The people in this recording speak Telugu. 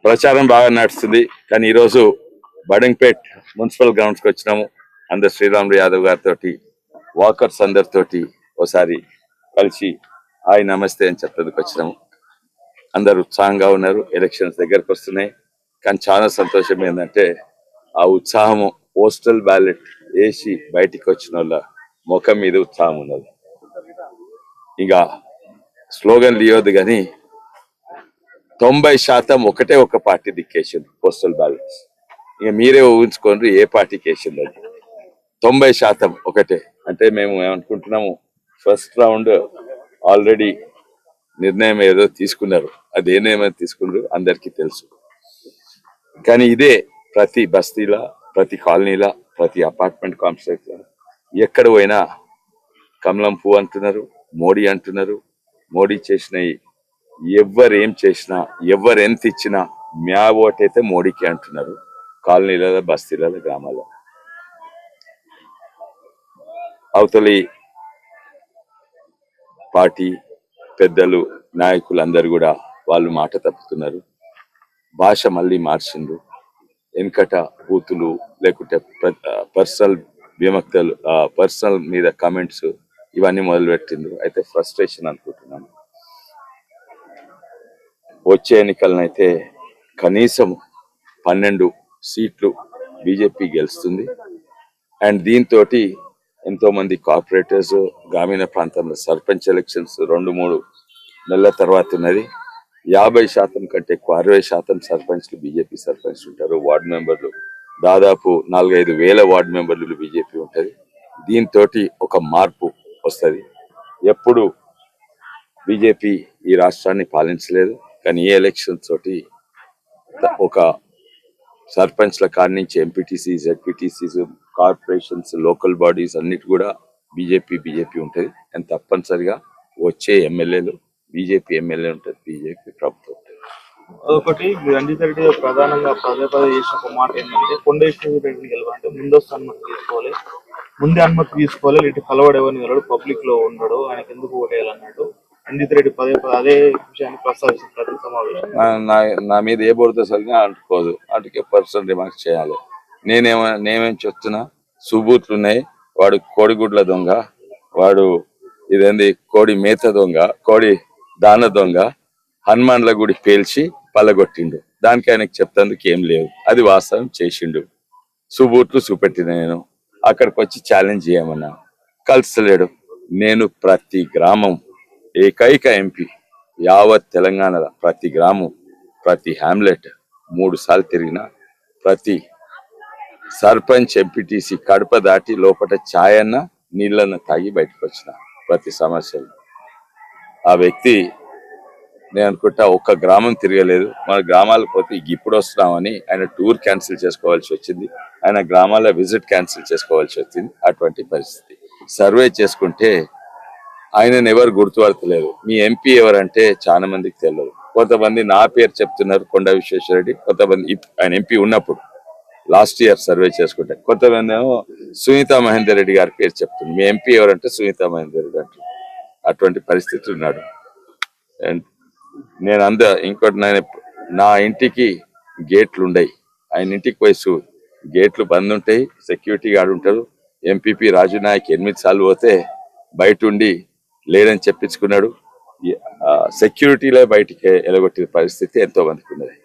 ప్రచారం బాగా నడుస్తుంది. కానీ ఈరోజు బడంగ్పేట్ మున్సిపల్ గ్రౌండ్స్కి వచ్చినాము. అందరు శ్రీరాములు యాదవ్ గారితో వాకర్స్ అందరితోటి ఒకసారి కలిసి హాయ్ నమస్తే అని చెప్పేందుకు వచ్చినాము. అందరు ఉత్సాహంగా ఉన్నారు. ఎలక్షన్స్ దగ్గరకు వస్తున్నాయి. కానీ చాలా సంతోషం ఏంటంటే ఆ ఉత్సాహము పోస్టల్ బ్యాలెట్ వేసి బయటికి వచ్చిన వాళ్ళ ముఖం మీద ఉత్సాహం ఉన్నది. ఇక స్లోగన్ లియోదు కానీ 90% ఒకటే ఒక పార్టీ దిక్కేసింది పోస్టల్ బ్యాలెట్స్. ఇక మీరే ఊహించుకోండి ఏ పార్టీకి వేసింది. అది 90% ఒకటే. అంటే మేము ఏమనుకుంటున్నాము, ఫస్ట్ రౌండ్ ఆల్రెడీ నిర్ణయం ఏదో తీసుకున్నారు. అది ఏ నిర్ణయం తీసుకున్నారు అందరికీ తెలుసు. కానీ ఇదే ప్రతి బస్తీలా, ప్రతి కాలనీలా, ప్రతి అపార్ట్మెంట్ కాంప్లెక్స్ ఎక్కడ పోయినా కమలం పువ్వు అంటున్నారు, మోడీ అంటున్నారు. మోడీ చేసినవి ఎవరు ఏం చేసినా, ఎవరు ఎంత ఇచ్చినా మ్యా ఓటైతే మోడీకి అంటున్నారు. కాలనీలలో, బస్తీలలో, గ్రామాల్లో. అవతలి పార్టీ పెద్దలు, నాయకులు అందరు కూడా వాళ్ళు మాట తప్పుతున్నారు. భాష మళ్ళీ మార్చిండ్రు. వెనకట బూతులు లేకుంటే పర్సనల్ విమక్తలు, పర్సనల్ మీద కామెంట్స్ ఇవన్నీ మొదలుపెట్టిండ్రు. అయితే ఫ్రస్ట్రేషన్ అనుకుంటున్నాను. వచ్చే ఎన్నికలనైతే కనీసం 12 సీట్లు బీజేపీ గెలుస్తుంది. అండ్ దీంతో ఎంతో మంది కార్పొరేటర్స్, గ్రామీణ ప్రాంతంలో సర్పంచ్ ఎలక్షన్స్ 2-3 నెలల తర్వాత ఉన్నది. 50% కంటే ఎక్కువ 60% సర్పంచ్లు బీజేపీ సర్పంచ్లు ఉంటారు. వార్డు మెంబర్లు దాదాపు 4-5 వేల వార్డు మెంబర్లు బీజేపీ ఉంటుంది. దీంతో ఒక మార్పు వస్తుంది. ఎప్పుడు బీజేపీ ఈ రాష్ట్రాన్ని పాలించలేదు. కానీ ఈ ఎలక్షన్ తోటి ఒక సర్పంచ్ల కాడి నుంచి MPTC, ZPTCs, corporations, local bodies అన్నిటి కూడా బీజేపీ ఉంటుంది. అండ్ తప్పనిసరిగా వచ్చే ఎమ్మెల్యేలు బీజేపీ ఎమ్మెల్యే ఉంటుంది, బీజేపీ ప్రభుత్వం ఉంటుంది. ఒకటి రంజిత్ రెడ్డి ప్రధానంగా పదే చేసిన ఒక మాట ఏంటంటే, కొండేశ్వర రెడ్డిని గెలవాలంటే ముందస్తు అనుమతి తీసుకోవాలి, ముందే అనుమతి తీసుకోవాలి, ఇటు కలవడేవని వెళ్ళాడు, పబ్లిక్ లో ఉన్నాడు, ఆయనకు ఎందుకు ఓటేయాలన్నాడు. రంజిత్ రెడ్డి పదే అదే విషయాన్ని ప్రస్తావించిన ప్రతి సమావేశం. నా మీద ఏ బోర్డుతో సరిగా అంటుకోదు, అందుకే పర్సనల్ రిమార్క్స్ చేయాలి. నేనేం చెప్తున్నా, సుబూట్లు ఉన్నాయి. వాడు కోడిగుడ్ల దొంగ, వాడు ఇదేంది కోడి మేత దొంగ, కోడి దాన దొంగ, హనుమాన్ల గుడి పేల్చి పల్లగొట్టిండు. దానికి ఆయనకు చెప్తాందుకు ఏం లేవు. అది వాస్తవం చేసిండు. సుబూట్లు చూపెట్టిన నేను అక్కడికి వచ్చి ఛాలెంజ్ చేయమన్నా, కలుస్తలేడు. నేను ప్రతి గ్రామం, ఏకైక ఎంపీ యావత్ తెలంగాణలో ప్రతి గ్రామం, ప్రతి హ్యామ్లెట్ 3 సార్లు తిరిగిన. ప్రతి సర్పంచ్, ఎంపీటీసీ కడప దాటి లోపల ఛాయన్న నీళ్ళన్న తాగి బయటకు వచ్చిన. ప్రతి సమస్యలు ఆ వ్యక్తి నేను అనుకుంటా ఒక్క గ్రామం తిరగలేదు. మన గ్రామాలకు పోతే ఇప్పుడు వస్తున్నామని ఆయన టూర్ క్యాన్సిల్ చేసుకోవాల్సి వచ్చింది. ఆయన గ్రామాల విజిట్ క్యాన్సిల్ చేసుకోవాల్సి వచ్చింది. అటువంటి పరిస్థితి. సర్వే చేసుకుంటే ఆయనను ఎవరు గుర్తుపడతలేరు. మీ ఎంపీ ఎవరంటే చాలా మందికి తెలియదు. కొంతమంది నా పేరు చెప్తున్నారు, కొండ విశ్వేశ్వరరెడ్డి. కొంతమంది ఆయన ఎంపీ ఉన్నప్పుడు లాస్ట్ ఇయర్ సర్వే చేసుకుంటే, కొంతమంది ఏమో సునీతా మహేందర్ రెడ్డి గారి పేరు చెప్తున్నారు. మీ ఎంపీ ఎవరంటే సునీతా మహేందర్ రెడ్డి అంటారు. అటువంటి పరిస్థితి ఉన్నాడు. అండ్ నేను ఇంకోటి, నా ఇంటికి గేట్లు ఉండయి. ఆయన ఇంటికి పోయి గేట్లు బంద్ ఉంటాయి, సెక్యూరిటీ గార్డు ఉంటారు. ఎంపీపీ రాజు నాయక్ 8 సార్లు పోతే బయట ఉండి లేదని చెప్పించుకున్నాడు. సెక్యూరిటీలో బయటికి ఎలగొట్టిన పరిస్థితి ఎంతో మందికి ఉన్నది.